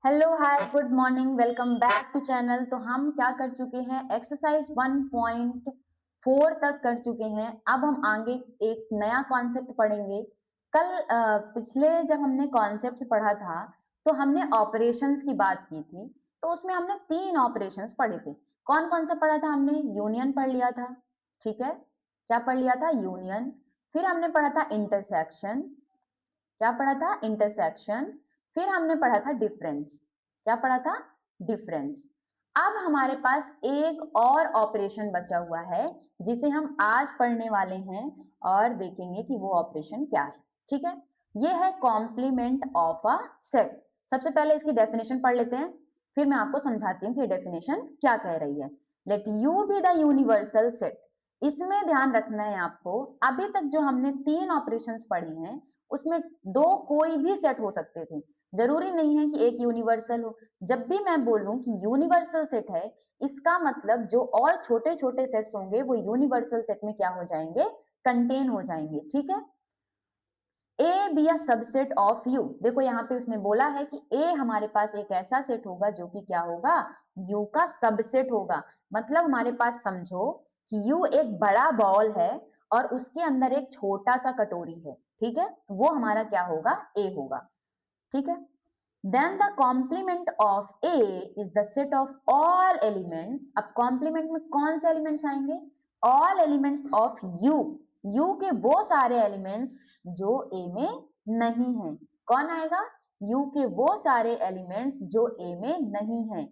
Hello hi good morning welcome back to channel. तो हम क्या कर चुके हैं, एक्सरसाइज 1.4 तक कर चुके हैं। अब हम आगे एक नया कॉन्सेप्ट पढ़ेंगे। कल पिछले जब हमने कॉन्सेप्ट पढ़ा था तो हमने ऑपरेशंस की बात की थी। तो उसमें हमने 3 ऑपरेशंस पढ़े थे। कौन कौन सा पढ़ा था हमने? यूनियन पढ़ लिया था, ठीक है। क्या पढ़ लिया था? यूनियन। फिर हमने पढ़ा था इंटरसेक्शन। क्या पढ़ा था? इंटरसेक्शन। फिर हमने पढ़ा था डिफरेंस। क्या पढ़ा था? डिफरेंस। अब हमारे पास एक और ऑपरेशन बचा हुआ है जिसे हम आज पढ़ने वाले हैं और देखेंगे कि वो ऑपरेशन क्या है, ठीक है। ये है कॉम्प्लीमेंट ऑफ अ सेट। सबसे पहले इसकी डेफिनेशन पढ़ लेते हैं, फिर मैं आपको समझाती हूँ कि डेफिनेशन क्या कह रही है। Let you be the universal set. इसमें ध्यान रखना है आपको, अभी तक जो हमने 3 ऑपरेशंस पढ़ी हैं उसमें 2 कोई भी सेट हो सकते थे। जरूरी नहीं है कि एक यूनिवर्सल हो। जब भी मैं बोलूं कि यूनिवर्सल सेट है, इसका मतलब जो और छोटे छोटे सेट्स होंगे वो यूनिवर्सल सेट में क्या हो जाएंगे? कंटेन हो जाएंगे, ठीक है। A be a subset of you. देखो यहाँ पे उसने बोला है कि ए हमारे पास एक ऐसा सेट होगा जो कि क्या होगा? यू का सबसेट होगा। मतलब हमारे पास समझो कि यू एक बड़ा बॉल है और उसके अंदर एक छोटा सा कटोरी है, ठीक है। वो हमारा क्या होगा? ए होगा, ठीक है। Then the complement of A is the set of all elements. अब कॉम्प्लीमेंट में कौन से एलिमेंट्स आएंगे? All elements of U. U के वो सारे एलिमेंट्स जो ए में नहीं है। कौन आएगा? यू के वो सारे एलिमेंट्स जो ए में नहीं है।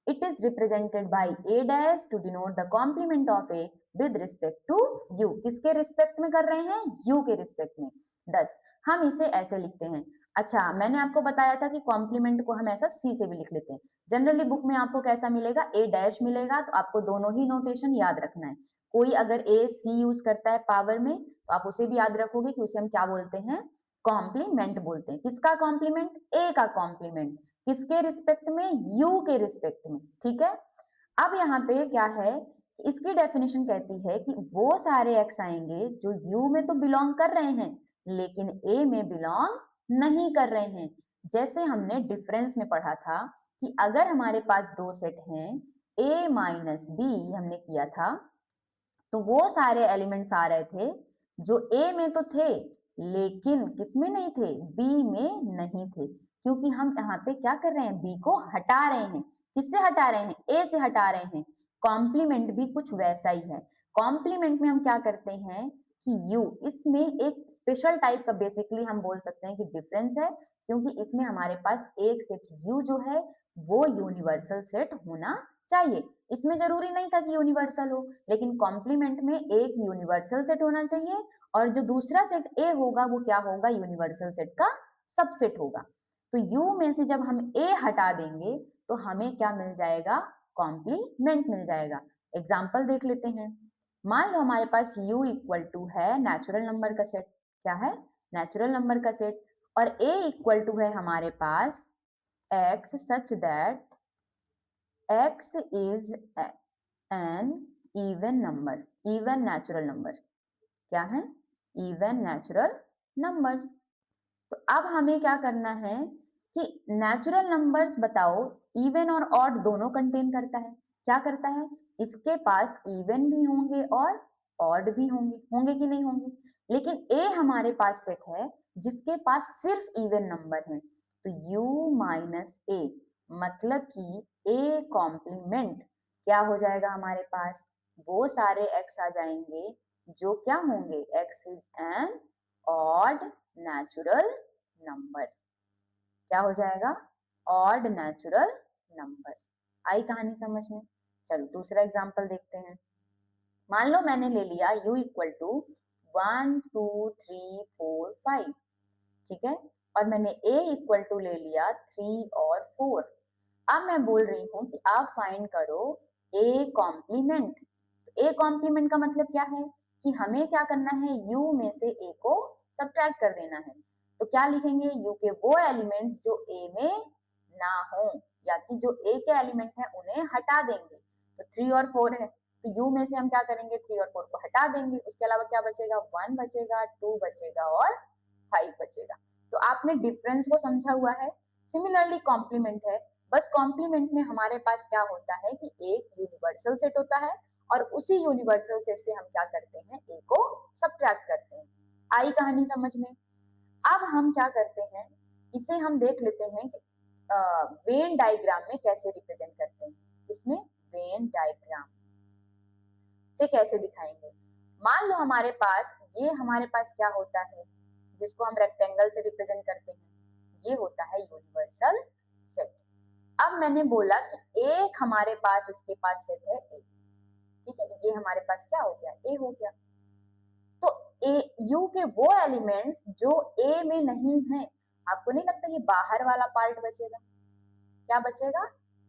It is represented by a dash to denote the complement of a with respect to u। किसके रिस्पेक्ट में कर रहे हैं? u के रिस्पेक्ट में। 10 हम इसे ऐसे लिखते हैं। अच्छा, मैंने आपको बताया था कि कॉम्प्लीमेंट को हम ऐसा c से भी लिख लेते हैं। जनरली बुक में आपको कैसा मिलेगा? a डैश मिलेगा, तो आपको दोनों ही नोटेशन याद रखना है। कोई अगर a c यूज करता है पावर में तो आप उसे भी याद रखोगे कि उसे हम क्या बोलते हैं? कॉम्प्लीमेंट बोलते हैं। किसका कॉम्प्लीमेंट? a का कॉम्प्लीमेंट। किसके रिस्पेक्ट में? यू के रिस्पेक्ट में, ठीक है। अब यहाँ पे क्या है, इसकी डेफिनेशन कहती है कि वो सारे एक्स आएंगे जो यू में तो बिलोंग कर रहे हैं लेकिन ए में बिलोंग नहीं कर रहे हैं। जैसे हमने डिफरेंस में पढ़ा था कि अगर हमारे पास दो सेट हैं, ए माइनस बी हमने किया था, तो वो सारे एलिमेंट्स आ रहे थे जो ए में तो थे लेकिन किस में नहीं थे? बी में नहीं थे। क्योंकि हम यहाँ पे क्या कर रहे हैं? बी को हटा रहे हैं। किससे हटा रहे हैं? ए से हटा रहे हैं। कॉम्प्लीमेंट भी कुछ वैसा ही है। कॉम्प्लीमेंट में हम क्या करते हैं कि यू, इसमें एक स्पेशल टाइप का बेसिकली हम बोल सकते हैं कि डिफरेंस है, क्योंकि इसमें हमारे पास एक सेट यू जो है वो यूनिवर्सल सेट होना चाहिए। इसमें जरूरी नहीं था कि यूनिवर्सल हो, लेकिन कॉम्प्लीमेंट में एक यूनिवर्सल सेट होना चाहिए और जो दूसरा सेट ए होगा वो क्या होगा? यूनिवर्सल सेट का सबसेट होगा। तो यू में से जब हम ए हटा देंगे तो हमें क्या मिल जाएगा? कॉम्प्लीमेंट मिल जाएगा। एग्जाम्पल देख लेते हैं। मान लो हमारे पास u इक्वल टू है नेचुरल नंबर का सेट। क्या है? नेचुरल नंबर का सेट। और a इक्वल टू है हमारे पास x such that x is an even number, even natural number। क्या है? even natural numbers। तो अब हमें क्या करना है कि नेचुरल नंबर्स बताओ, इवन और ऑड दोनों कंटेन करता है। क्या करता है? इसके पास इवन भी होंगे और ऑड भी होंगे। होंगे कि नहीं होंगे? लेकिन ए हमारे पास सेट है जिसके पास सिर्फ इवन नंबर है। तो u माइनस ए मतलब कि ए कॉम्प्लीमेंट क्या हो जाएगा हमारे पास? वो सारे x आ जाएंगे जो क्या होंगे? x is N odd natural numbers. क्या हो जाएगा? Odd natural numbers. आई कहानी समझ में? चलो दूसरा एग्जांपल देखते हैं। मान लो मैंने ले लिया u इक्वल टू 1 2 3 4 5, ठीक है। और मैंने a इक्वल टू ले लिया 3 और 4। अब मैं बोल रही हूँ कि आप फाइंड करो a कॉम्प्लीमेंट। ए कॉम्प्लीमेंट का मतलब क्या है कि हमें क्या करना है? u में से a को सब्ट्रैक्ट कर देना है। तो क्या लिखेंगे? u के वो एलिमेंट्स जो a में ना हो, या कि जो a के एलिमेंट है उन्हें हटा देंगे। तो 3 और 4 है, तो u में से हम क्या करेंगे? 3 और 4 को हटा देंगे। उसके अलावा क्या बचेगा? 1 बचेगा, 2 बचेगा और 5 बचेगा। तो आपने डिफरेंस को समझा हुआ है। सिमिलरली कॉम्प्लीमेंट है, बस कॉम्प्लीमेंट में हमारे पास क्या होता है कि एक यूनिवर्सल सेट होता है और उसी यूनिवर्सल सेट से हम क्या करते हैं, ए को सब्ट्रैक्ट करते हैं। आई कहानी समझ में। अब हम क्या करते हैं, इसे हम देख लेते हैं कि वेन डायग्राम में कैसे रिप्रेजेंट करते हैं। इसमें वेन डायग्राम से कैसे दिखाएंगे, मान लो हमारे पास क्या होता है, जिसको हम रेक्टेंगल से रिप्रेजेंट करते हैं, ये होता है यूनिवर्सल सेट। अब मैंने बोला कि एक हमारे पास इसके पास सेट है ए, ठीक है, ये हमारे पास क्या हो गया, ए हो गया। तो ए यू के वो एलिमेंट्स जो ए में नहीं है, आपको नहीं लगता ये बाहर वाला पार्ट बचेगा, क्या बचेगा,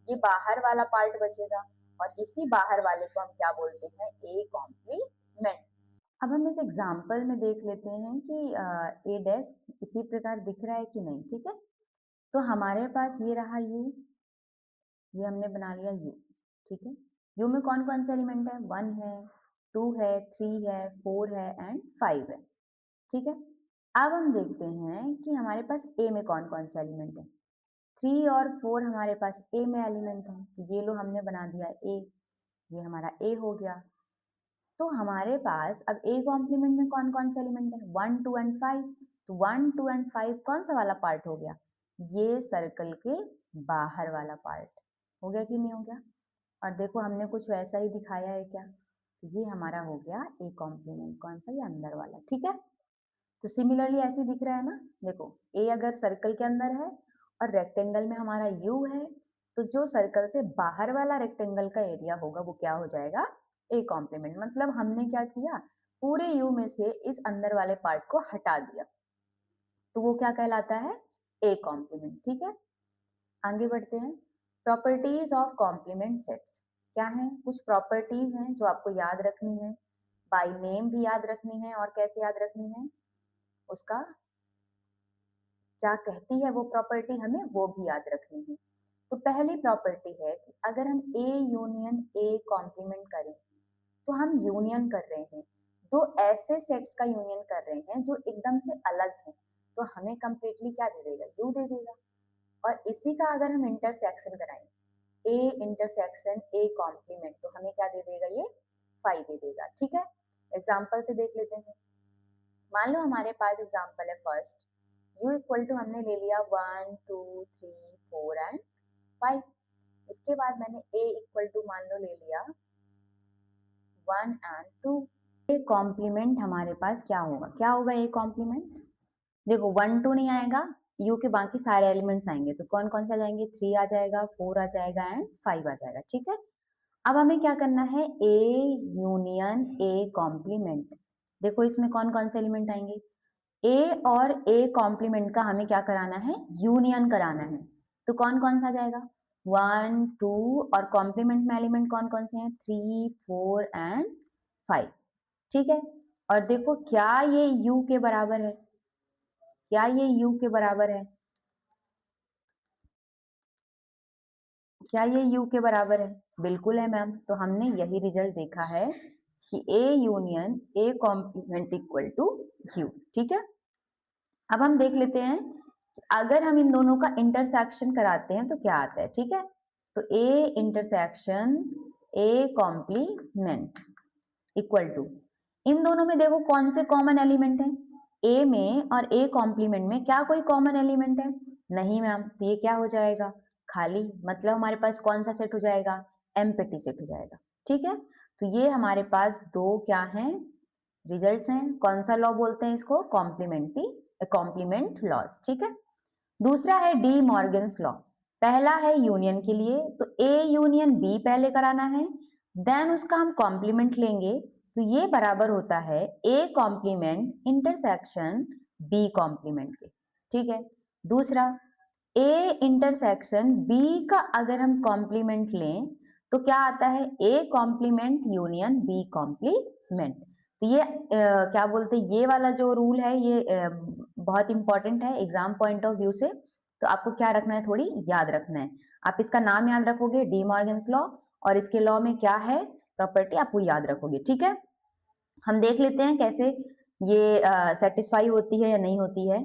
ये बाहर वाला पार्ट बचेगा, और इसी बाहर वाले को हम क्या बोलते हैं, ए कॉम्प्लीमेंट। अब हम इस एग्जाम्पल में देख लेते हैं कि ए डैश इसी प्रकार दिख रहा है कि नहीं, ठीक है। तो हमारे पास ये रहा यू, ये हमने बना लिया यू, ठीक है। यू में कौन कौन से एलिमेंट है, 1 है, 2 है, 3 है, 4 है एंड 5 है, ठीक है। अब हम देखते हैं कि हमारे पास ए में कौन कौन से एलिमेंट है। 3 और 4 हमारे पास ए में एलिमेंट है, तो ये लो हमने बना दिया ए, ये हमारा ए हो गया। तो हमारे पास अब ए कॉम्प्लीमेंट में कौन कौन से एलिमेंट है, 1 2 एंड 5। तो 1 2 एंड 5 कौन सा वाला पार्ट हो गया, ये सर्कल के बाहर वाला पार्ट हो गया कि नहीं हो गया। और देखो हमने कुछ वैसा ही दिखाया है क्या, तो ये हमारा हो गया ए कॉम्प्लीमेंट, कौन सा, ये अंदर वाला, ठीक है। तो सिमिलरली ऐसे दिख रहा है ना, देखो ए अगर सर्कल के अंदर है और रेक्टेंगल में हमारा यू है, तो जो सर्कल से बाहर वाला रेक्टेंगल का एरिया होगा वो क्या हो जाएगा, ए कॉम्प्लीमेंट। मतलब हमने क्या किया, पूरे यू में से इस अंदर वाले पार्ट को हटा दिया, तो वो क्या कहलाता है, ए कॉम्प्लीमेंट, ठीक है। आगे बढ़ते हैं, प्रॉपर्टीज ऑफ कॉम्प्लीमेंट सेट्स क्या है, कुछ प्रॉपर्टीज हैं जो आपको याद रखनी है, बाय नेम भी याद रखनी है, और कैसे याद रखनी है, उसका क्या कहती है वो प्रॉपर्टी, हमें वो भी याद रखनी है। तो पहली प्रॉपर्टी है कि अगर हम ए यूनियन ए कॉम्प्लीमेंट करें, तो हम यूनियन कर रहे हैं, दो ऐसे सेट्स का यूनियन कर रहे हैं जो एकदम से अलग हैं, तो हमें कंप्लीटली क्या दे देगा, यू दे देगा। और इसी का अगर हम इंटरसेक्शन कराएं, ए इंटरसेक्शन ए कॉम्प्लीमेंट, तो हमें क्या दे देगा, ये 5 दे देगा, ठीक है। एग्जाम्पल से देख लेते हैं। मान लो हमारे पास एग्जाम्पल है फर्स्ट, u इक्वल टू हमने ले लिया 1 2 3 4 एंड 5। इसके बाद मैंने a इक्वल टू मान लो ले लिया 1 एंड 2। ए कॉम्प्लीमेंट हमारे पास क्या होगा, क्या होगा ए कॉम्प्लीमेंट, देखो 1 2 नहीं आएगा, यू के बाकी सारे एलिमेंट्स आएंगे, तो कौन कौन से आ जाएंगे, 3 आ जाएगा, 4 आ जाएगा एंड 5 आ जाएगा, ठीक है। अब हमें क्या करना है, ए यूनियन ए कॉम्प्लीमेंट। देखो इसमें कौन कौन से एलिमेंट आएंगे, ए और ए कॉम्प्लीमेंट का हमें क्या कराना है, यूनियन कराना है, तो कौन कौन सा जाएगा, 1 2, और कॉम्प्लीमेंट में एलिमेंट कौन कौन से हैं, 3 4 एंड 5, ठीक है। और देखो क्या ये u के बराबर है, क्या ये u के बराबर है, क्या ये u के बराबर है, बिल्कुल है मैम। तो हमने यही रिजल्ट देखा है कि a union a complement equal to u, ठीक है। अब हम देख लेते हैं, अगर हम इन दोनों का इंटरसेक्शन कराते हैं तो क्या आता है, ठीक है। तो A intersection A complement equal to, इन दोनों में देखो कौन से कॉमन एलिमेंट है, ए में और ए कॉम्प्लीमेंट में क्या कोई कॉमन एलिमेंट है, नहीं मैम, तो ये क्या हो जाएगा, खाली, मतलब हमारे पास कौन सा सेट हो जाएगा, एम्प्टी सेट हो जाएगा, ठीक है। तो ये हमारे पास दो क्या हैं, रिजल्ट्स हैं, कौन सा लॉ बोलते हैं इसको, कॉम्प्लीमेंट लॉज, ठीक है। दूसरा है डी मॉर्गन्स लॉ, पहला है यूनियन के लिए, तो ए यूनियन बी पहले कराना है, देन उसका हम कॉम्प्लीमेंट लेंगे, तो ये बराबर होता है A complement intersection B complement के, ठीक है। दूसरा, ए इंटरसेक्शन बी का अगर हम कॉम्प्लीमेंट लें तो क्या आता है, A complement union B complement. तो ये क्या बोलते हैं, ये वाला जो रूल है ये बहुत इंपॉर्टेंट है एग्जाम पॉइंट ऑफ व्यू से, तो आपको क्या रखना है, थोड़ी याद रखना है। आप इसका नाम याद रखोगे, डी मॉर्गन्स लॉ, और इसके लॉ में क्या है प्रॉपर्टी आपको याद रखोगे, ठीक है। हम देख लेते हैं कैसे ये सेटिस्फाई होती है या नहीं होती है।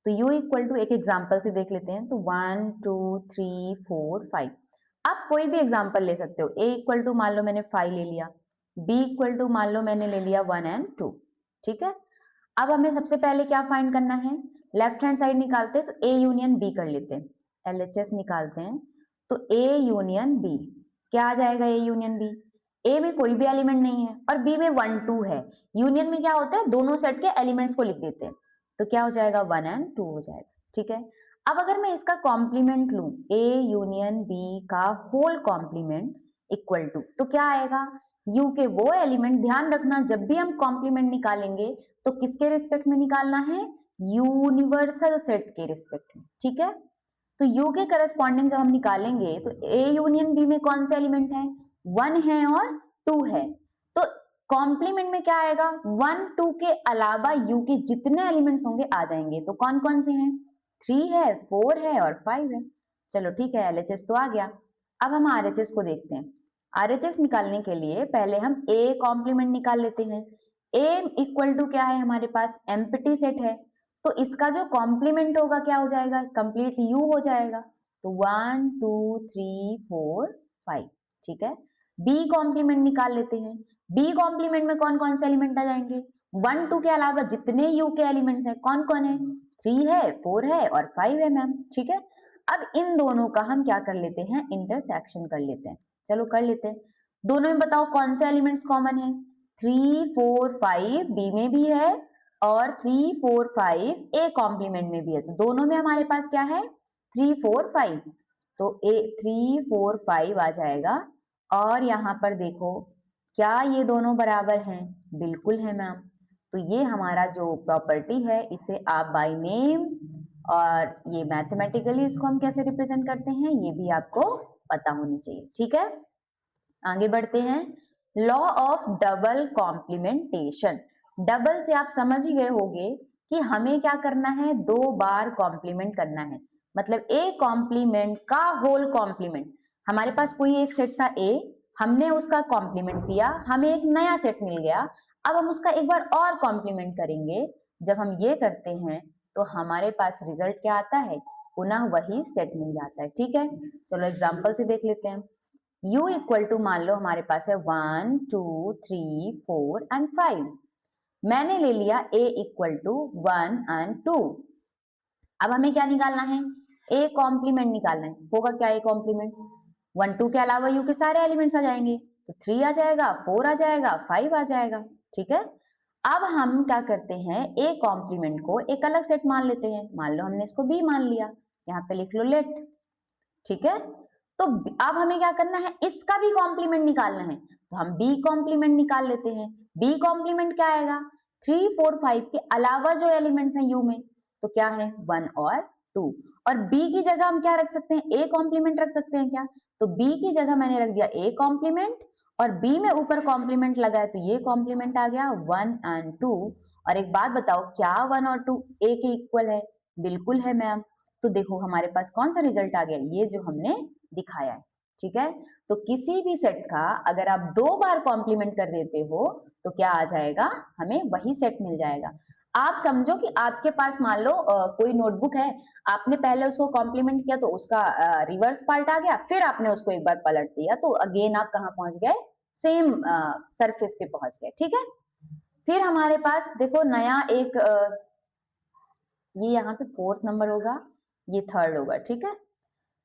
तो u इक्वल टू एक एग्जाम्पल से देख लेते हैं, तो 1 2 3 4 5। आप कोई भी एग्जाम्पल ले सकते हो। a इक्वल टू मान लो मैंने 5 ले लिया, b इक्वल टू मान लो मैंने ले लिया 1 एंड 2। ठीक है, अब हमें सबसे पहले क्या फाइंड करना है, लेफ्ट हैंड साइड निकालते हैं तो a यूनियन b कर लेते हैं, LHS निकालते हैं तो a यूनियन b क्या आ जाएगा, a यूनियन b। a में कोई भी एलिमेंट नहीं है और b में 1 2 है। यूनियन में क्या होता है, दोनों सेट के एलिमेंट्स को लिख देते हैं, तो क्या हो जाएगा 1 एंड 2 हो जाएगा। ठीक है, अब अगर मैं इसका कॉम्प्लीमेंट लूं, a यूनियन b का होल कॉम्प्लीमेंट इक्वल टू, तो क्या आएगा, u के वो एलिमेंट, ध्यान रखना जब भी हम कॉम्प्लीमेंट निकालेंगे तो किसके रिस्पेक्ट में निकालना है, यूनिवर्सल सेट के रिस्पेक्ट में। ठीक है, तो u के करस्पॉन्डिंग जब हम निकालेंगे तो a यूनियन b में कौन से एलिमेंट है, 1 है और 2 है, तो कॉम्प्लीमेंट में क्या आएगा, 1 2 के अलावा u के जितने एलिमेंट्स होंगे आ जाएंगे। तो कौन कौन से हैं, 3 है, 4 है और 5 है। चलो ठीक है, LHS तो आ गया। अब हम RHS को देखते हैं। RHS निकालने के लिए पहले हम a कॉम्प्लीमेंट निकाल लेते हैं। a इक्वल टू क्या है हमारे पास, एम्प्टी सेट है, तो इसका जो कॉम्प्लीमेंट होगा क्या हो जाएगा, कंप्लीट u हो जाएगा। तो 1 2 3 4 5। ठीक है, b कॉम्प्लीमेंट निकाल लेते हैं। b कॉम्प्लीमेंट में कौन कौन से एलिमेंट आ जाएंगे, 1 2 के अलावा जितने u के एलिमेंट्स हैं कौन कौन है, 3 है, 4 है और 5 है मैम। ठीक है, अब इन दोनों का हम क्या कर लेते हैं, इंटरसेक्शन कर लेते हैं। चलो कर लेते हैं, दोनों में बताओ कौन से एलिमेंट्स कॉमन है, 3 4 5 b में भी है और 3 4 5 a कॉम्प्लीमेंट में भी है, तो दोनों में हमारे पास क्या है, 3 4 5, तो a 3 4 5 आ जाएगा। और यहाँ पर देखो क्या ये दोनों बराबर हैं, बिल्कुल है मैम। तो ये हमारा जो प्रॉपर्टी है इसे आप बाय नेम और ये मैथमेटिकली इसको हम कैसे रिप्रेजेंट करते हैं ये भी आपको पता होनी चाहिए। ठीक है, आगे बढ़ते हैं, law of double complementation. Double से आप समझ ही गए होंगे कि हमें क्या करना है, 2 बार कॉम्प्लीमेंट करना है, मतलब ए कॉम्प्लीमेंट का होल कॉम्प्लीमेंट। हमारे पास कोई एक सेट था ए, हमने उसका कॉम्प्लीमेंट किया, हमें एक नया सेट मिल गया, अब हम उसका एक बार और कॉम्प्लीमेंट करेंगे। जब हम ये करते हैं तो हमारे पास रिजल्ट क्या आता है, पुनः वही सेट मिल जाता है। ठीक है, चलो एग्जाम्पल से देख लेते हैं। u इक्वल टू मान लो हमारे पास है 1 2 3 4 एंड 5। मैंने ले लिया a इक्वल टू 1 एंड 2। अब हमें क्या निकालना है, a कॉम्प्लीमेंट निकालना है। होगा क्या a कॉम्प्लीमेंट, 1 2 के अलावा u के सारे एलिमेंट्स आ जाएंगे, तो 3 आ जाएगा, 4 आ जाएगा, 5 आ जाएगा। ठीक है, अब हम क्या करते हैं, a कॉम्प्लीमेंट को एक अलग सेट मान लेते हैं, मान लो हमने इसको b मान लिया, यहाँ पे लिख लो लेट। ठीक है, तो अब हमें क्या करना है, इसका भी कॉम्प्लीमेंट निकालना है, तो हम b कॉम्प्लीमेंट निकाल लेते हैं। b कॉम्प्लीमेंट क्या आएगा, 3 4 5 के अलावा जो एलिमेंट्स हैं u में, तो क्या है 1 और 2, और b की जगह हम क्या रख सकते हैं, a कॉम्प्लीमेंट रख सकते हैं क्या, तो b की जगह मैंने रख दिया a कॉम्प्लीमेंट और b में ऊपर कॉम्प्लीमेंट लगा है तो ये कॉम्प्लीमेंट आ गया 1 एंड 2। और एक बात बताओ, क्या 1 और 2 a के इक्वल है, बिल्कुल है मैम। तो देखो हमारे पास कौन सा रिजल्ट आ गया, ये जो हमने दिखाया है। ठीक है, तो किसी भी सेट का अगर आप 2 बार कॉम्प्लीमेंट कर देते हो तो क्या आ जाएगा, हमें वही सेट मिल जाएगा। आप समझो कि आपके पास मान लो कोई नोटबुक है, आपने पहले उसको कॉम्प्लीमेंट किया तो उसका रिवर्स पार्ट आ गया, फिर आपने उसको एक बार पलट दिया तो अगेन आप कहाँ पहुंच गए, सेम सरफेस पे पहुंच गए। ठीक है, फिर हमारे पास देखो नया एक ये यहाँ पे 4th नंबर होगा, ये 3rd होगा। ठीक है,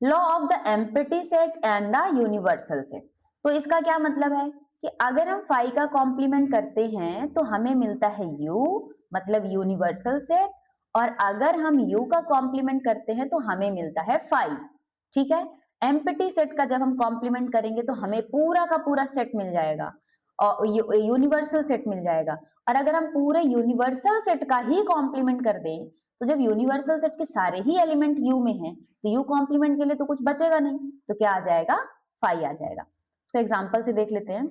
law of the empty set and the universal set. तो इसका क्या मतलब है कि अगर हम 5 का कॉम्प्लीमेंट करते हैं तो हमें मिलता है u, मतलब यूनिवर्सल सेट, और अगर हम u का कॉम्प्लीमेंट करते हैं तो हमें मिलता है 5। ठीक है, एम्प्टी सेट का जब हम कॉम्प्लीमेंट करेंगे तो हमें पूरा का पूरा सेट मिल जाएगा और यूनिवर्सल सेट मिल जाएगा। और अगर हम पूरे यूनिवर्सल सेट का ही कॉम्प्लीमेंट कर दें तो जब यूनिवर्सल सेट के सारे ही एलिमेंट u में हैं तो u कॉम्प्लीमेंट के लिए तो कुछ बचेगा नहीं, तो क्या आ जाएगा, 5 आ जाएगा। तो एग्जांपल से देख लेते हैं।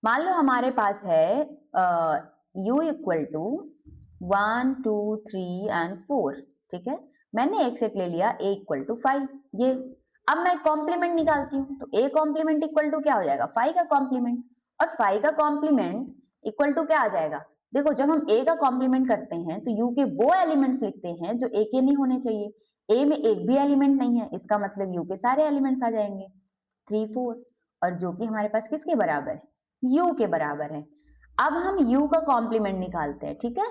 मान लो हमारे पास है u इक्वल टू 1 2 3 एंड 4। ठीक है, मैंने एक सेट ले लिया a इक्वल टू 5, ये अब मैं कॉम्प्लीमेंट निकालती हूँ तो a कॉम्प्लीमेंट इक्वल टू क्या हो जाएगा, 5 का कॉम्प्लीमेंट, और 5 का कॉम्प्लीमेंट इक्वल टू क्या आ जाएगा, देखो जब हम a का कॉम्प्लीमेंट करते हैं तो u के वो एलिमेंट्स लिखते हैं जो a के नहीं होने चाहिए। a में एक भी एलिमेंट नहीं है, इसका मतलब u के सारे एलिमेंट्स आ जाएंगे 3 4, और जो कि हमारे पास किसके बराबर है, u के बराबर है। अब हम u का कॉम्प्लीमेंट निकालते हैं, ठीक है।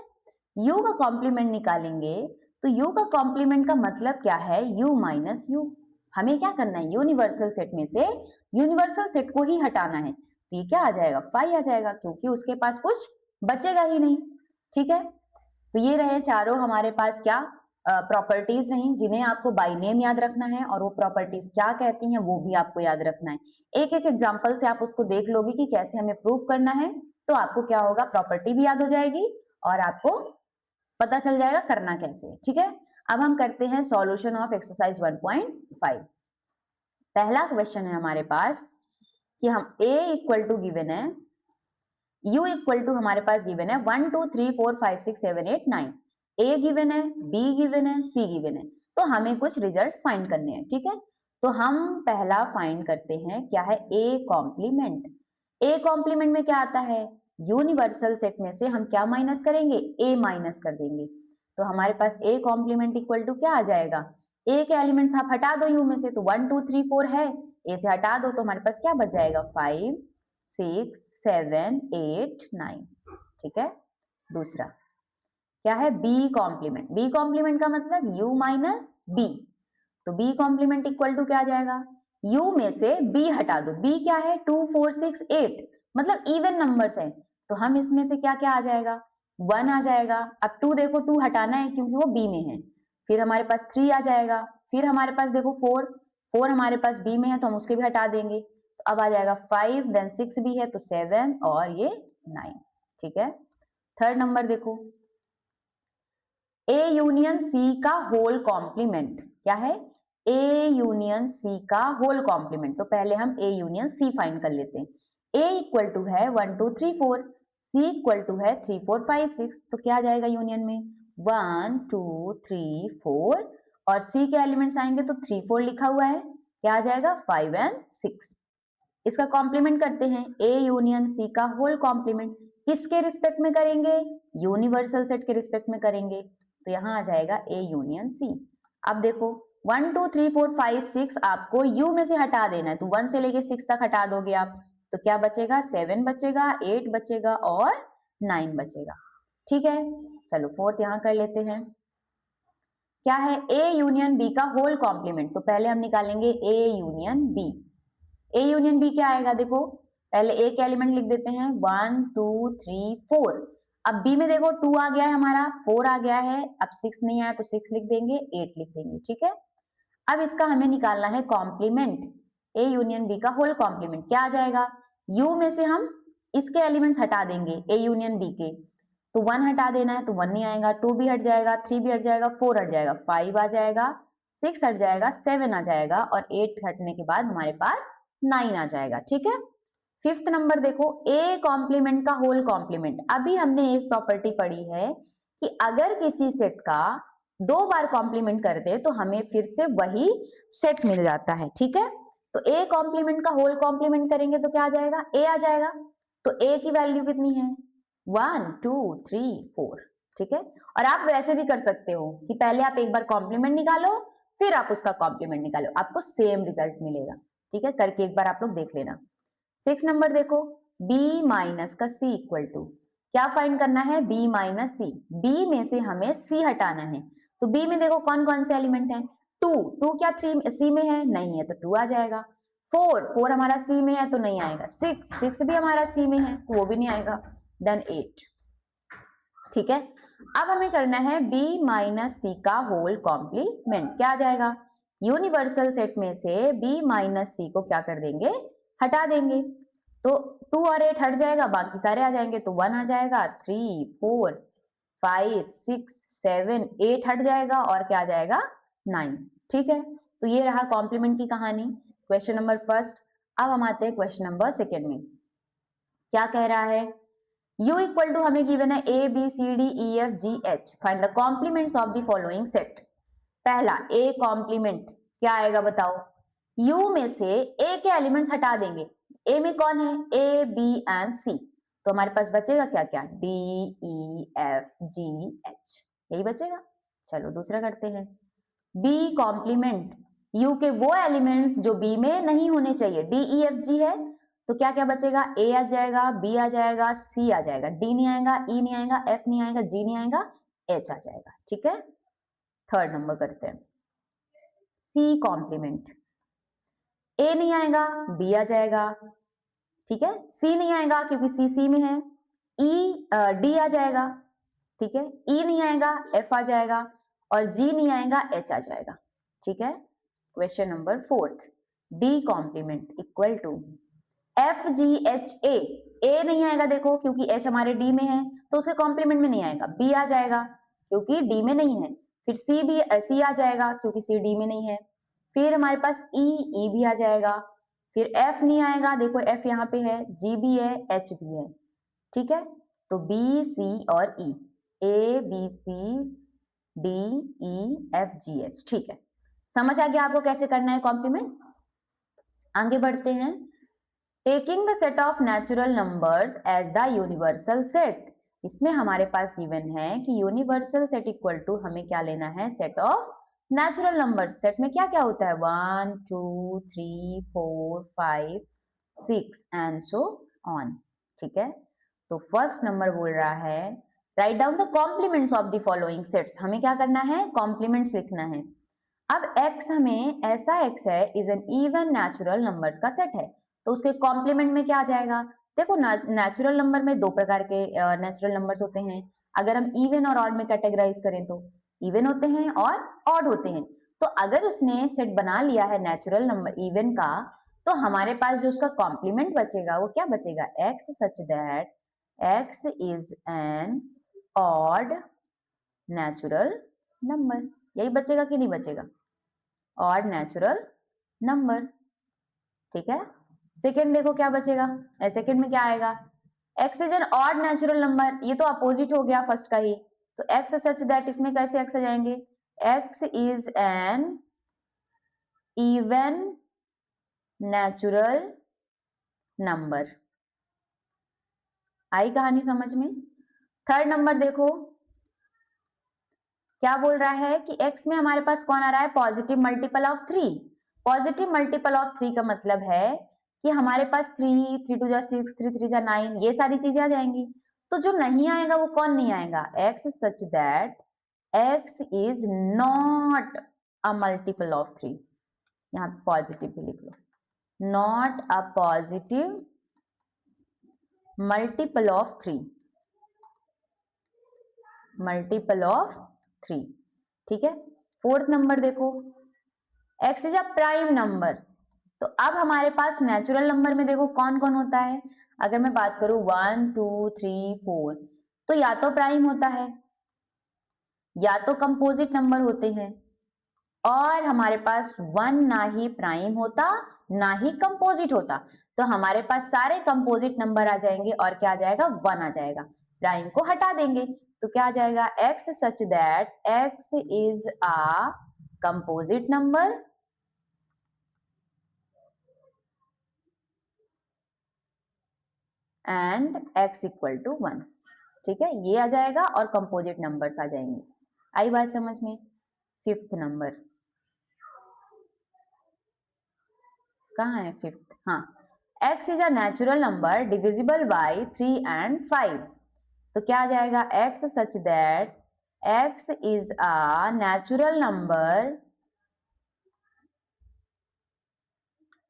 u का कॉम्प्लीमेंट निकालेंगे तो u का कॉम्प्लीमेंट का मतलब क्या है, u माइनस u। हमें क्या करना है, यूनिवर्सल सेट में से यूनिवर्सल सेट को ही हटाना है, तो ये क्या आ जाएगा, 5 आ जाएगा, क्योंकि उसके पास कुछ बचेगा ही नहीं, ठीक है। तो ये रहे चारों हमारे पास क्या प्रॉपर्टीज रही, जिन्हें आपको बाय नेम याद रखना है, और वो प्रॉपर्टीज क्या कहती हैं वो भी आपको याद रखना है। एक एक एग्जांपल से आप उसको देख लोगे कि कैसे हमें प्रूव करना है, तो आपको क्या होगा, प्रॉपर्टी भी याद हो जाएगी और आपको पता चल जाएगा करना कैसे है, ठीक है। अब हम करते हैं सॉल्यूशन ऑफ एक्सरसाइज 1.5। पहला क्वेश्चन है हमारे पास कि हम a इक्वल टू गिवन है, u इक्वल टू हमारे पास गिवन है 1 2 3 4 5 6 7 8 9, a गिवन है, b गिवन है, c गिवन है, तो हमें कुछ रिजल्ट्स फाइंड करने हैं, ठीक है। तो हम पहला फाइंड करते हैं क्या है, a कॉम्प्लीमेंट। a कॉम्प्लीमेंट में क्या आता है, यूनिवर्सल सेट में से हम क्या माइनस करेंगे, a माइनस कर देंगे, तो हमारे पास a कॉम्प्लीमेंट इक्वल टू क्या आ जाएगा, a के एलिमेंट्स आप हटा दो u में से, तो 1 2 3 4 है, a से हटा दो तो हमारे पास क्या बच जाएगा, 5 6 7 8 9, ठीक है। दूसरा क्या है, b कॉम्प्लीमेंट। b कॉम्प्लीमेंट का मतलब u माइनस b, तो b कॉम्प्लीमेंट इक्वल टू क्या आ जाएगा, u में से b हटा दो, b क्या है 2 4 6 8, मतलब इवन नंबर्स हैं, तो हम इसमें से क्या क्या आ जाएगा, 1 आ जाएगा। अब 2 देखो, 2 हटाना है क्योंकि वो b में है, फिर हमारे पास 3 आ जाएगा, फिर हमारे पास देखो 4, 4 हमारे पास b में है तो हम उसके भी हटा देंगे, तो अब आ जाएगा 5, देन 6 भी है तो 7 और ये 9, ठीक है। थर्ड नंबर देखो, ए यूनियन सी का होल कॉम्प्लीमेंट क्या है, ए यूनियन सी का होल कॉम्प्लीमेंट, तो पहले हम ए यूनियन सी फाइंड कर लेते हैं। ए इक्वल टू है 1 2 3 4, सी इक्वल टू है 3 4 5 6, तो क्या आ जाएगा यूनियन में 1 2 3 4, और सी के एलिमेंट्स आएंगे तो 3 4 लिखा हुआ है, क्या आ जाएगा 5 एंड 6। इसका कॉम्प्लीमेंट करते हैं, ए यूनियन सी का होल कॉम्प्लीमेंट किसके रिस्पेक्ट में करेंगे, यूनिवर्सल सेट के रिस्पेक्ट में करेंगे, तो यहां आ जाएगा ए यूनियन सी। अब देखो 1 2 3 4 5 6 आपको u में से हटा देना है, तो 1 से लेके 6 तक हटा दोगे आप, तो क्या बचेगा, 7 बचेगा, 8 बचेगा और 9 बचेगा, ठीक है। चलो फोर्थ यहां कर लेते हैं, क्या है a यूनियन b का होल कॉम्प्लीमेंट, तो पहले हम निकालेंगे a union b। A union B क्या आएगा, देखो पहले ए के एलिमेंट लिख देते हैं 1 2 3 4, अब बी में देखो 2 आ गया है हमारा, 4 आ गया है, अब 6 नहीं आया तो 6 लिख देंगे, 8 लिख देंगे, ठीक है। अब इसका हमें निकालना है कॉम्प्लीमेंट, ए यूनियन बी का होल कॉम्प्लीमेंट क्या आ जाएगा, यू में से हम इसके एलिमेंट्स हटा देंगे ए यूनियन बी के, तो 1 हटा देना है तो 1 नहीं आएगा, 2 भी हट जाएगा, 3 भी हट जाएगा, 4 हट जाएगा, 5 आ जाएगा, 6 हट जाएगा, 7 आ जाएगा, और 8 हटने के बाद हमारे पास 9 आ जाएगा, ठीक है। फिफ्थ नंबर देखो, ए कॉम्प्लीमेंट का होल कॉम्प्लीमेंट, अभी हमने एक प्रॉपर्टी पढ़ी है कि अगर किसी सेट का 2 बार कॉम्प्लीमेंट कर दे तो हमें फिर से वही सेट मिल जाता है, ठीक है। तो ए कॉम्प्लीमेंट का होल कॉम्प्लीमेंट करेंगे तो क्या आ जाएगा, ए आ जाएगा, तो ए की वैल्यू कितनी है 1 2 3 4, ठीक है। और आप वैसे भी कर सकते हो कि पहले आप एक बार कॉम्प्लीमेंट निकालो, फिर आप उसका कॉम्प्लीमेंट निकालो, आपको सेम रिजल्ट मिलेगा, ठीक है। करके एक बार आप लोग देख लेना। 6 नंबर देखो, b माइनस का c इक्वल टू, क्या फाइंड करना है, b माइनस सी, b में से हमें c हटाना है, तो b में देखो कौन कौन से एलिमेंट हैं, 2 2 क्या 3 c में है, नहीं है तो 2 आ जाएगा, 4 4 हमारा c में है तो नहीं आएगा, 6 6 भी हमारा c में है तो वो भी नहीं आएगा, देन 8, ठीक है। अब हमें करना है b माइनस सी का होल कॉम्प्लीमेंट, क्या आ जाएगा, यूनिवर्सल सेट में से b माइनस सी को क्या कर देंगे, हटा देंगे, तो 2 और 8 हट जाएगा, बाकी सारे आ जाएंगे, तो 1 आ जाएगा, 3 4 5 6 7 8 हट जाएगा, और क्या आ जाएगा 9, ठीक है। तो ये रहा कॉम्प्लीमेंट की कहानी, क्वेश्चन नंबर फर्स्ट। अब हम आते हैं क्वेश्चन नंबर सेकेंड में, क्या कह रहा है, U इक्वल टू हमें गिवन है A B C D E F G H, find the complements of the following set. पहला ए कॉम्प्लीमेंट क्या आएगा बताओ, U में से A के एलिमेंट्स हटा देंगे, A में कौन है, A B एंड C, तो हमारे पास बचेगा क्या क्या, D E F G H, यही बचेगा। चलो दूसरा करते हैं, बी कॉम्प्लीमेंट, यू के वो एलिमेंट्स जो बी में नहीं होने चाहिए, डी ई एफ जी है तो क्या क्या बचेगा, ए आ जाएगा, बी आ जाएगा, सी आ जाएगा, डी नहीं आएगा, ई नहीं आएगा, एफ नहीं आएगा, जी नहीं आएगा, एच आ जाएगा। ठीक है, थर्ड नंबर करते हैं, सी कॉम्प्लीमेंट, ए नहीं आएगा, बी आ जाएगा, ठीक है, सी नहीं आएगा क्योंकि सी सी में है, ई डी आ जाएगा, ठीक है, ई नहीं आएगा, एफ आ जाएगा, और जी नहीं आएगा, एच आ जाएगा। ठीक है, question number fourth, D complement equal to F G H A नहीं आएगा देखो क्योंकि एच हमारे डी में है तो उसके कॉम्प्लीमेंट में नहीं आएगा, बी आ जाएगा क्योंकि डी में नहीं है, फिर सी आ जाएगा क्योंकि सी डी में नहीं है, फिर हमारे पास ई भी आ जाएगा, फिर एफ नहीं आएगा, देखो एफ यहाँ पे है, जी भी है, एच भी है। ठीक है, तो बी सी और E, A B C D E F G H. ठीक है, समझ आ गया आपको कैसे करना है कॉम्प्लीमेंट। आगे बढ़ते हैं, taking the set of natural numbers as the universal set, इसमें हमारे पास गिवन है कि यूनिवर्सल सेट इक्वल टू हमें क्या लेना है, set of natural numbers. Set में क्या क्या होता है, 1 2 3 4 5 6 एंड सो ऑन। ठीक है, तो फर्स्ट नंबर बोल रहा है write down the complements of the following sets, हमें क्या करना है, कॉम्प्लीमेंट्स लिखना है। अब x हमें ऐसा x है is an even natural numbers का सेट है, तो उसके कॉम्प्लीमेंट में क्या आ जाएगा, देखो नेचुरल नंबर में दो प्रकार के नेचुरल नंबर्स होते हैं, अगर हम इवन और ऑड में कैटेगराइज करें तो इवन होते हैं और ऑड होते हैं। तो अगर उसने सेट बना लिया है नेचुरल नंबर इवन का, तो हमारे पास जो उसका कॉम्प्लीमेंट बचेगा वो क्या बचेगा, x such that x is N odd natural number, यही बचेगा कि नहीं बचेगा, ऑड नेचुरल नंबर। ठीक है, सेकंड देखो क्या बचेगा, सेकंड में क्या आएगा, x is N odd natural number, ये तो अपोजिट हो गया फर्स्ट का ही, तो x सच दैट इसमें कैसे x आ जाएंगे, x is an even natural number. आई कहानी समझ में। थर्ड नंबर देखो क्या बोल रहा है कि x में हमारे पास कौन आ रहा है, positive multiple of 3। Positive multiple of 3 का मतलब है कि हमारे पास 3 3 2 जा 6 3 3 जा 9, ये सारी चीजें आ जाएंगी। तो जो नहीं आएगा वो कौन नहीं आएगा, x such that x is not a multiple of 3, यहाँ पॉजिटिव भी लिख लो, not a positive multiple of 3, multiple of 3। ठीक है, फोर्थ नंबर देखो, x is a prime number, तो अब हमारे पास नेचुरल नंबर में देखो कौन कौन होता है, अगर मैं बात करूं 1 2 3 4, तो या तो प्राइम होता है या तो कंपोजिट नंबर होते हैं, और हमारे पास 1 ना ही प्राइम होता ना ही कंपोजिट होता, तो हमारे पास सारे कंपोजिट नंबर आ जाएंगे और क्या आ जाएगा, 1 आ जाएगा, प्राइम को हटा देंगे तो क्या आ जाएगा, x such that x is a composite number and x equal to 1। ठीक है, ये आ जाएगा और कंपोजिट नंबर्स आ जाएंगे। आई बात समझ में। फिफ्थ नंबर कहाँ है, फिफ्थ, हाँ, x is a natural number divisible by 3 and 5, तो क्या आ जाएगा, x such that x is a natural number,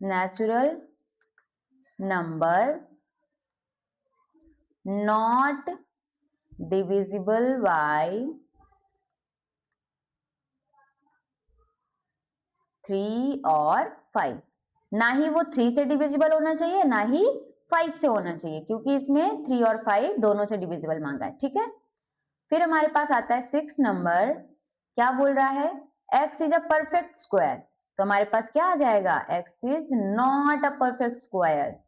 natural number not divisible by 3 और 5, ना ही वो 3 से डिविजिबल होना चाहिए ना ही 5 से होना चाहिए, क्योंकि इसमें 3 और 5 दोनों से डिविजिबल मांगा है। ठीक है, फिर हमारे पास आता है 6 नंबर, क्या बोल रहा है, x is a perfect square, तो हमारे पास क्या आ जाएगा, x is not a perfect square.